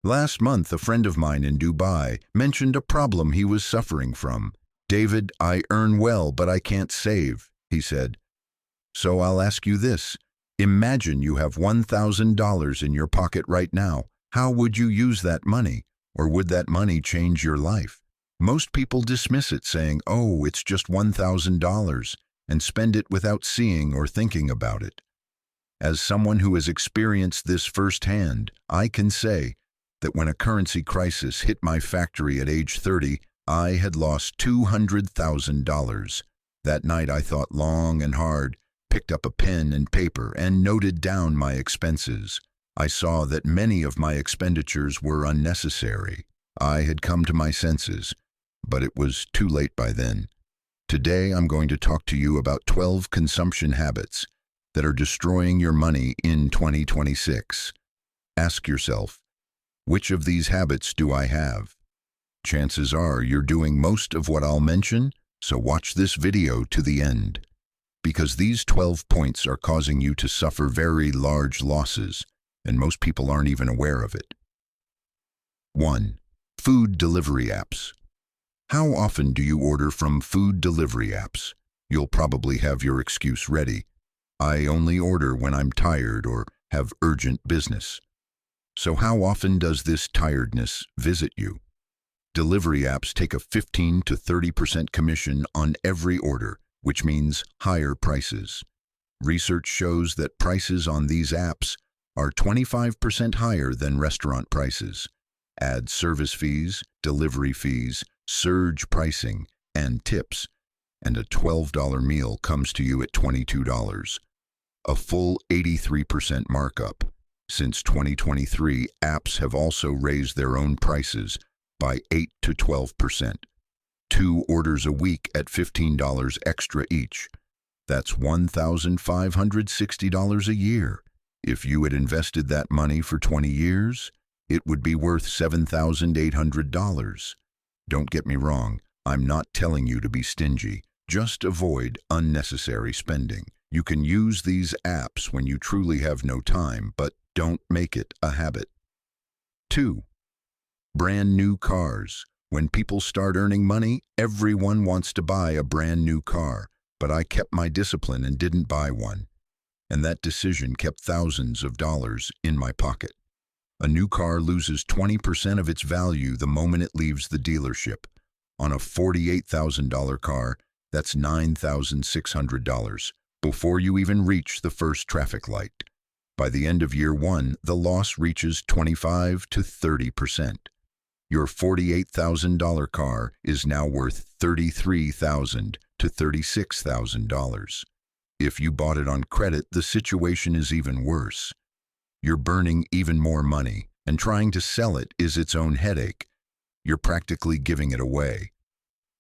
Last month, a friend of mine in Dubai mentioned a problem he was suffering from. "David, I earn well, but I can't save," he said. "So I'll ask you this. Imagine you have $1,000 in your pocket right now. How would you use that money? Or would that money change your life?" Most people dismiss it, saying, "Oh, it's just $1,000, and spend it without seeing or thinking about it. As someone who has experienced this firsthand, I can say that when a currency crisis hit my factory at age 30, I had lost $200,000. That night I thought long and hard, picked up a pen and paper, and noted down my expenses. I saw that many of my expenditures were unnecessary. I had come to my senses, but it was too late by then. Today I'm going to talk to you about 12 consumption habits that are destroying your money in 2026. Ask yourself, which of these habits do I have? Chances are you're doing most of what I'll mention, so watch this video to the end. Because these 12 points are causing you to suffer very large losses, and most people aren't even aware of it. 1. Food delivery apps. How often do you order from food delivery apps? You'll probably have your excuse ready. "I only order when I'm tired or have urgent business." So how often does this tiredness visit you? Delivery apps take a 15 to 30% commission on every order, which means higher prices. Research shows that prices on these apps are 25% higher than restaurant prices. Add service fees, delivery fees, surge pricing, and tips, and a $12 meal comes to you at $22. A full 83% markup. Since 2023, apps have also raised their own prices by 8 to 12%. 2 orders a week at $15 extra each. That's $1,560 a year. If you had invested that money for 20 years, it would be worth $7,800. Don't get me wrong, I'm not telling you to be stingy. Just avoid unnecessary spending. You can use these apps when you truly have no time, but don't make it a habit. 2. Brand new cars. When people start earning money, everyone wants to buy a brand new car, but I kept my discipline and didn't buy one. And that decision kept thousands of dollars in my pocket. A new car loses 20% of its value the moment it leaves the dealership. On a $48,000 car, that's $9,600 before you even reach the first traffic light. By the end of year 1, the loss reaches 25 to 30%. Your $48,000 car is now worth $33,000 to $36,000. If you bought it on credit, the situation is even worse. You're burning even more money, and trying to sell it is its own headache. You're practically giving it away.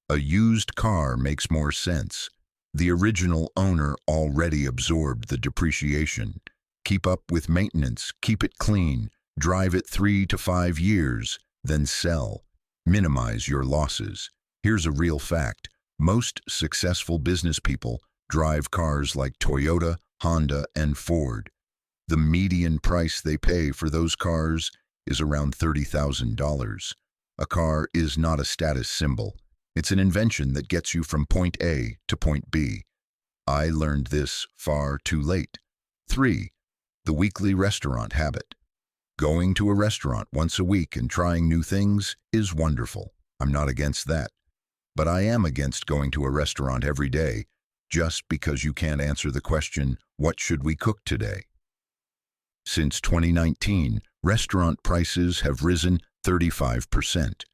A used car makes more sense. The original owner already absorbed the depreciation. Keep up with maintenance, keep it clean, drive it 3 to 5 years, then sell. Minimize your losses. Here's a real fact. Most successful business people drive cars like Toyota, Honda, and Ford. The median price they pay for those cars is around $30,000. A car is not a status symbol. It's an invention that gets you from point A to point B. I learned this far too late. 3. The weekly restaurant habit. Going to a restaurant once a week and trying new things is wonderful. I'm not against that. But I am against going to a restaurant every day just because you can't answer the question, "What should we cook today?" Since 2019, restaurant prices have risen 35%.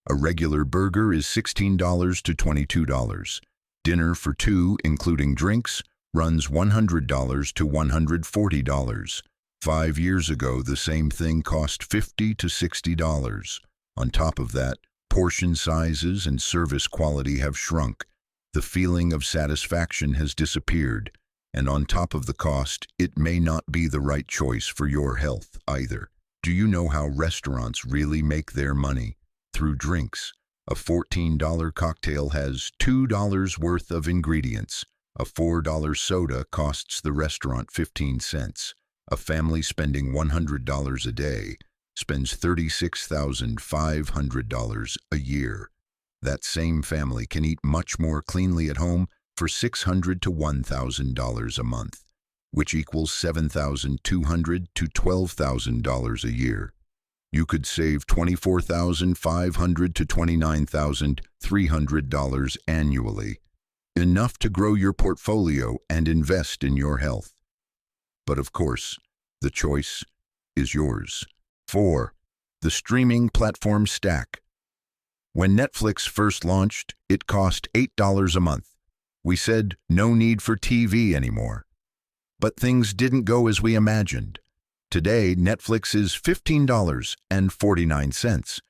A regular burger is $16 to $22. Dinner for 2, including drinks, runs $100 to $140. 5 years ago, the same thing cost $50 to $60. On top of that, portion sizes and service quality have shrunk. The feeling of satisfaction has disappeared. And on top of the cost, it may not be the right choice for your health either. Do you know how restaurants really make their money? Through drinks. A $14 cocktail has $2 worth of ingredients. A $4 soda costs the restaurant 15 cents. A family spending $100 a day spends $36,500 a year. That same family can eat much more cleanly at home for $600 to $1,000 a month, which equals $7,200 to $12,000 a year. You could save $24,500 to $29,300 annually, enough to grow your portfolio and invest in your health. But of course, the choice is yours. 4. The streaming platform stack. When Netflix first launched, it cost $8 a month. We said no need for TV anymore. But things didn't go as we imagined. Today, Netflix is $15.49.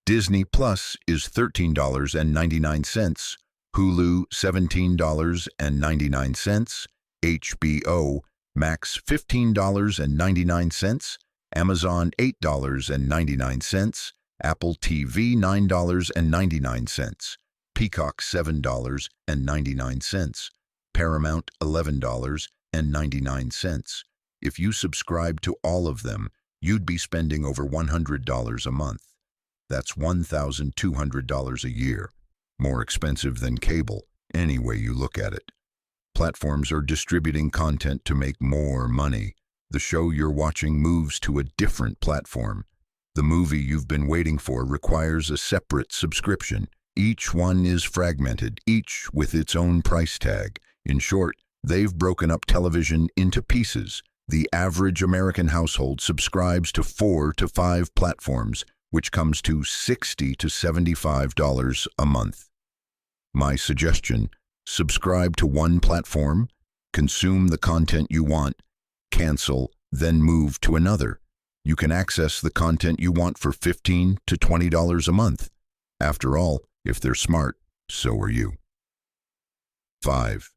Disney Plus is $13.99. Hulu $17.99. HBO Max $15.99. Amazon $8.99. Apple TV $9.99. Peacock $7.99. Paramount $11.99. If you subscribe to all of them, you'd be spending over $100 a month. That's $1,200 a year. More expensive than cable, any way you look at it. Platforms are distributing content to make more money. The show you're watching moves to a different platform. The movie you've been waiting for requires a separate subscription. Each one is fragmented, each with its own price tag. In short, they've broken up television into pieces. The average American household subscribes to 4 to 5 platforms, which comes to $60 to $75 a month. My suggestion: subscribe to one platform, consume the content you want, cancel, then move to another. You can access the content you want for $15 to $20 a month. After all, if they're smart, so are you. 5.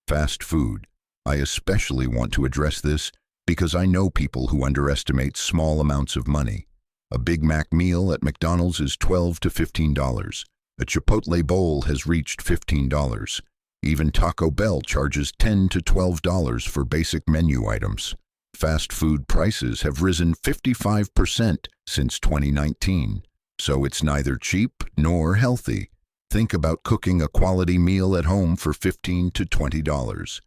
Fast food. I especially want to address this because I know people who underestimate small amounts of money. A Big Mac meal at McDonald's is $12 to $15. A Chipotle bowl has reached $15. Even Taco Bell charges $10 to $12 for basic menu items. Fast food prices have risen 55% since 2019, so it's neither cheap nor healthy. Think about cooking a quality meal at home for $15 to $20.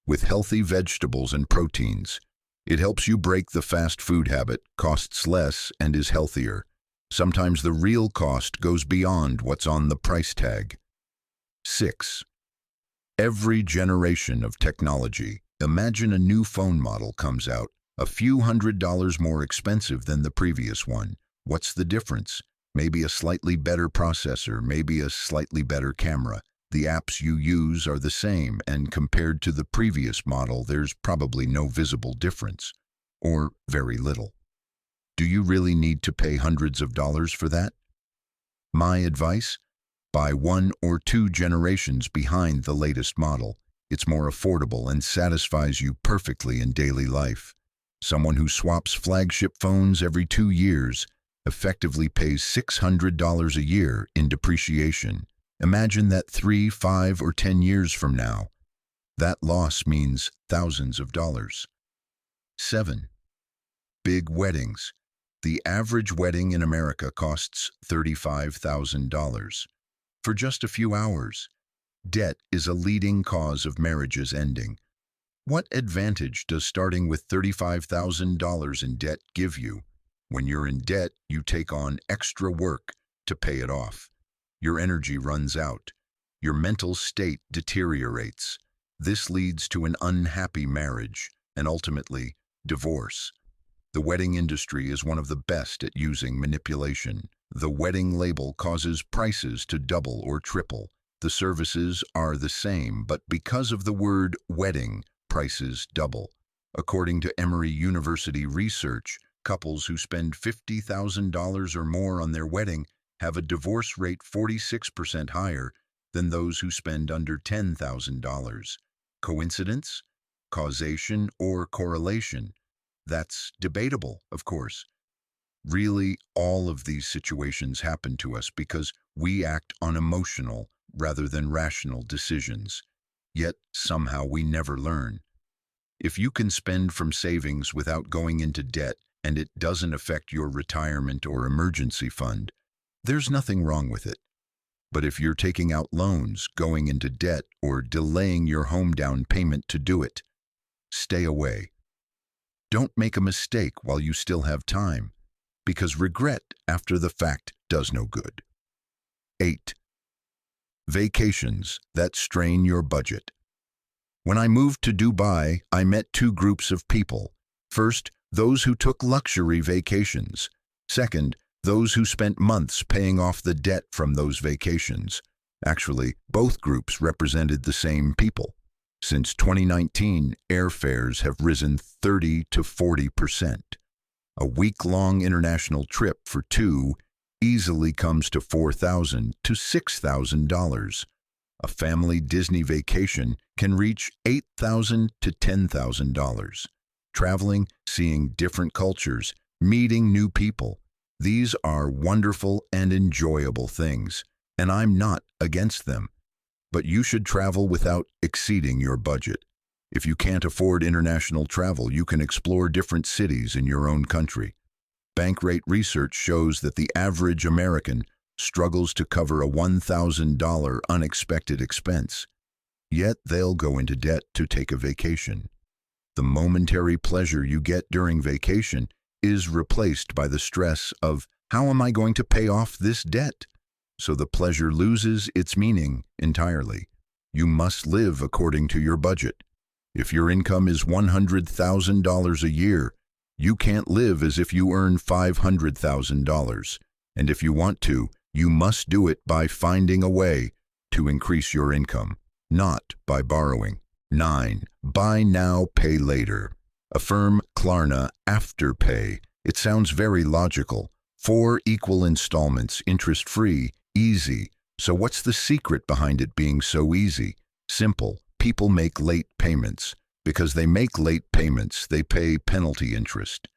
With healthy vegetables and proteins, it helps you break the fast food habit, costs less, and is healthier. Sometimes the real cost goes beyond what's on the price tag. 6. Every generation of technology. Imagine a new phone model comes out, a few $100s more expensive than the previous one. What's the difference? Maybe a slightly better processor, maybe a slightly better camera. The apps you use are the same, and compared to the previous model, there's probably no visible difference, or very little. Do you really need to pay hundreds of dollars for that? My advice? Buy 1 or 2 generations behind the latest model. It's more affordable and satisfies you perfectly in daily life. Someone who swaps flagship phones every 2 years effectively pays $600 a year in depreciation. Imagine that 3, 5, or 10 years from now. That loss means thousands of dollars. 7. Big weddings. The average wedding in America costs $35,000 for just a few hours. Debt is a leading cause of marriages ending. What advantage does starting with $35,000 in debt give you? When you're in debt, you take on extra work to pay it off. Your energy runs out. Your mental state deteriorates. This leads to an unhappy marriage and ultimately divorce. The wedding industry is one of the best at using manipulation. The wedding label causes prices to double or triple. The services are the same, but because of the word wedding, prices double. According to Emory University research, couples who spend $50,000 or more on their wedding have a divorce rate 46% higher than those who spend under $10,000. Coincidence? Causation or correlation? That's debatable, of course. Really, all of these situations happen to us because we act on emotional rather than rational decisions. Yet, somehow we never learn. If you can spend from savings without going into debt, and it doesn't affect your retirement or emergency fund, there's nothing wrong with it. But if you're taking out loans, going into debt, or delaying your home down payment to do it, stay away. Don't make a mistake while you still have time, because regret after the fact does no good. 8. Vacations that strain your budget. When I moved to Dubai, I met two groups of people. First, those who took luxury vacations. Second, those who spent months paying off the debt from those vacations. Actually, both groups represented the same people. Since 2019, airfares have risen 30 to 40%. A week-long international trip for two easily comes to $4,000 to $6,000. A family Disney vacation can reach $8,000 to $10,000. Traveling, seeing different cultures, meeting new people. These are wonderful and enjoyable things, and I'm not against them. But you should travel without exceeding your budget. If you can't afford international travel, you can explore different cities in your own country. Bankrate research shows that the average American struggles to cover a $1,000 unexpected expense. Yet they'll go into debt to take a vacation. The momentary pleasure you get during vacation is replaced by the stress of, how am I going to pay off this debt? So the pleasure loses its meaning entirely. You must live according to your budget. If your income is $100,000 a year, you can't live as if you earn $500,000. And if you want to, you must do it by finding a way to increase your income, not by borrowing. 9. Buy now, pay later. Affirm Klarna Afterpay. It sounds very logical. 4 equal installments, interest-free, easy. So what's the secret behind it being so easy? Simple. People make late payments. Because they make late payments, they pay penalty interest.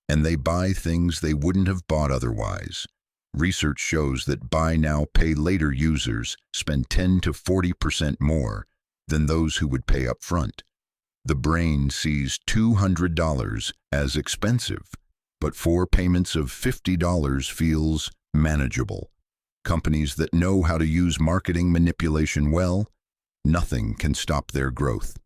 And they buy things they wouldn't have bought otherwise. Research shows that buy now, pay later users spend 10 to 40% more than those who would pay up front. The brain sees $200 as expensive, but 4 payments of $50 feels manageable. Companies that know how to use marketing manipulation well, nothing can stop their growth.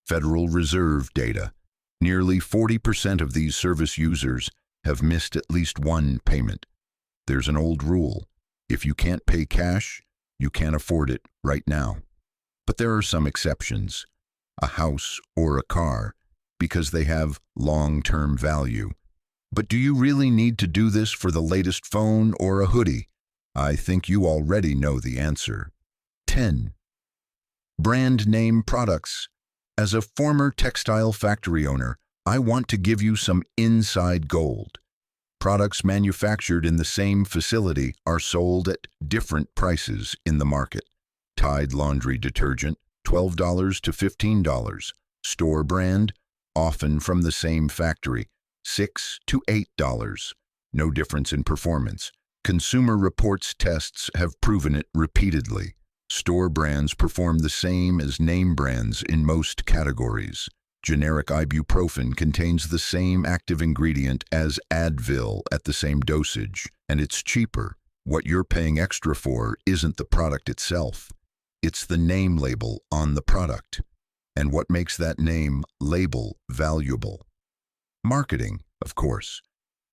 Federal Reserve data. Nearly 40% of these service users have missed at least one payment. There's an old rule. If you can't pay cash, you can't afford it right now. But there are some exceptions. A house or a car, because they have long-term value. But do you really need to do this for the latest phone or a hoodie? I think you already know the answer. 10. Brand name products. As a former textile factory owner, I want to give you some inside gold. Products manufactured in the same facility are sold at different prices in the market. Tide laundry detergent, $12 to $15. Store brand, often from the same factory, $6 to $8. No difference in performance. Consumer Reports tests have proven it repeatedly. Store brands perform the same as name brands in most categories. Generic ibuprofen contains the same active ingredient as Advil at the same dosage, and it's cheaper. What you're paying extra for isn't the product itself. It's the name label on the product. And what makes that name label valuable? Marketing, of course.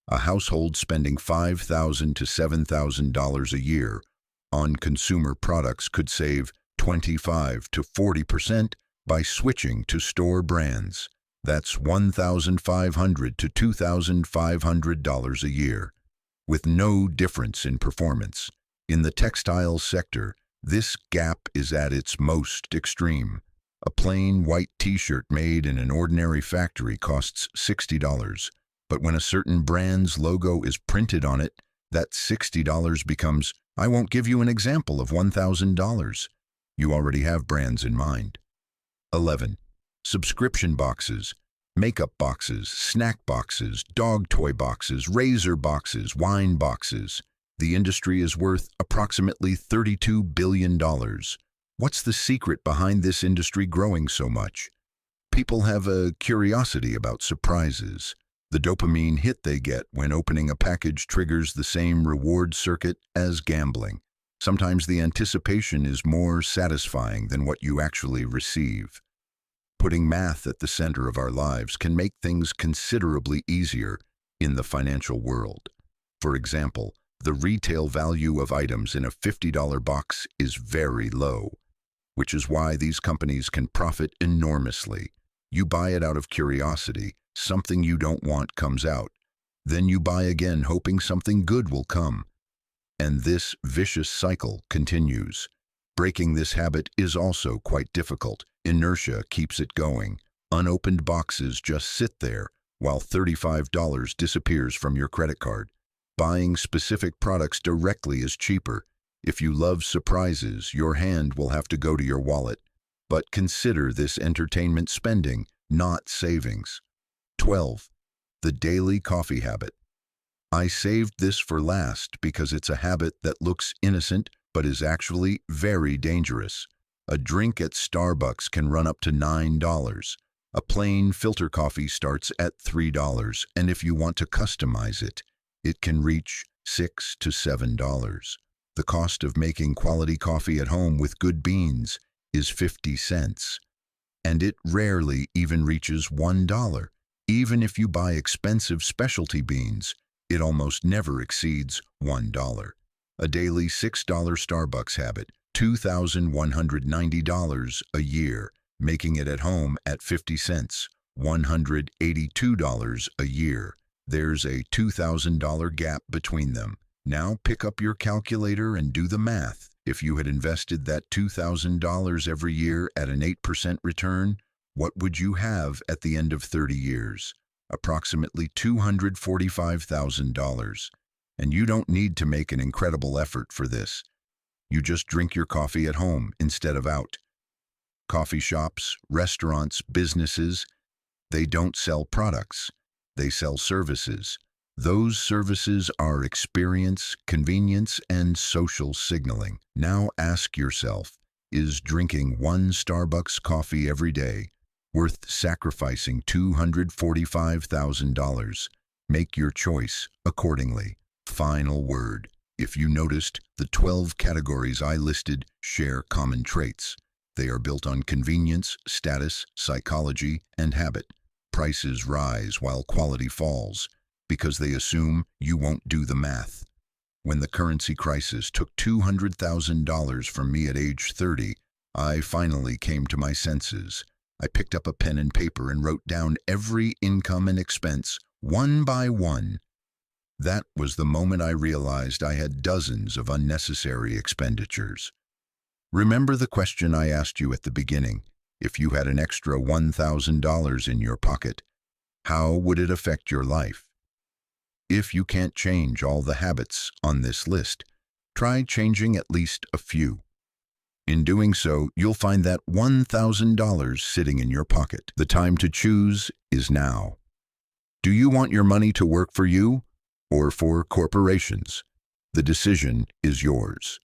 A household spending $5,000 to $7,000 a year on consumer products could save 25 to 40% by switching to store brands. That's $1,500 to $2,500 a year, with no difference in performance. In the textile sector, this gap is at its most extreme. A plain white t-shirt made in an ordinary factory costs $60, but when a certain brand's logo is printed on it, that $60 becomes, I won't give you an example of $1,000. You already have brands in mind. 11. Subscription boxes, makeup boxes, snack boxes, dog toy boxes, razor boxes, wine boxes. The industry is worth approximately $32 billion. What's the secret behind this industry growing so much? People have a curiosity about surprises. The dopamine hit they get when opening a package triggers the same reward circuit as gambling. Sometimes the anticipation is more satisfying than what you actually receive. Putting math at the center of our lives can make things considerably easier in the financial world. For example, the retail value of items in a $50 box is very low, which is why these companies can profit enormously. You buy it out of curiosity, something you don't want comes out. Then you buy again hoping something good will come. And this vicious cycle continues. Breaking this habit is also quite difficult. Inertia keeps it going. Unopened boxes just sit there while $35 disappears from your credit card. Buying specific products directly is cheaper. If you love surprises, your hand will have to go to your wallet. But consider this entertainment spending, not savings. 12. The daily coffee habit. I saved this for last because it's a habit that looks innocent but is actually very dangerous. A drink at Starbucks can run up to $9. A plain filter coffee starts at $3, and if you want to customize it, it can reach $6 to $7. The cost of making quality coffee at home with good beans is 50 cents, and it rarely even reaches $1. Even if you buy expensive specialty beans, it almost never exceeds $1. A daily $6 Starbucks habit, $2,190 a year, making it at home at 50 cents, $182 a year. There's a $2,000 gap between them. Now pick up your calculator and do the math. If you had invested that $2,000 every year at an 8% return, what would you have at the end of 30 years? Approximately $245,000. And you don't need to make an incredible effort for this. You just drink your coffee at home instead of out. Coffee shops, restaurants, businesses, they don't sell products. They sell services. Those services are experience, convenience, and social signaling. Now ask yourself, is drinking one Starbucks coffee every day worth sacrificing $245,000? Make your choice accordingly. Final word. If you noticed, the 12 categories I listed share common traits. They are built on convenience, status, psychology, and habit. Prices rise while quality falls because they assume you won't do the math. When the currency crisis took $200,000 from me at age 30, I finally came to my senses. I picked up a pen and paper and wrote down every income and expense, one by one. That was the moment I realized I had dozens of unnecessary expenditures. Remember the question I asked you at the beginning? If you had an extra $1,000 in your pocket, how would it affect your life? If you can't change all the habits on this list, try changing at least a few. In doing so, you'll find that $1,000 sitting in your pocket. The time to choose is now. Do you want your money to work for you or for corporations? The decision is yours.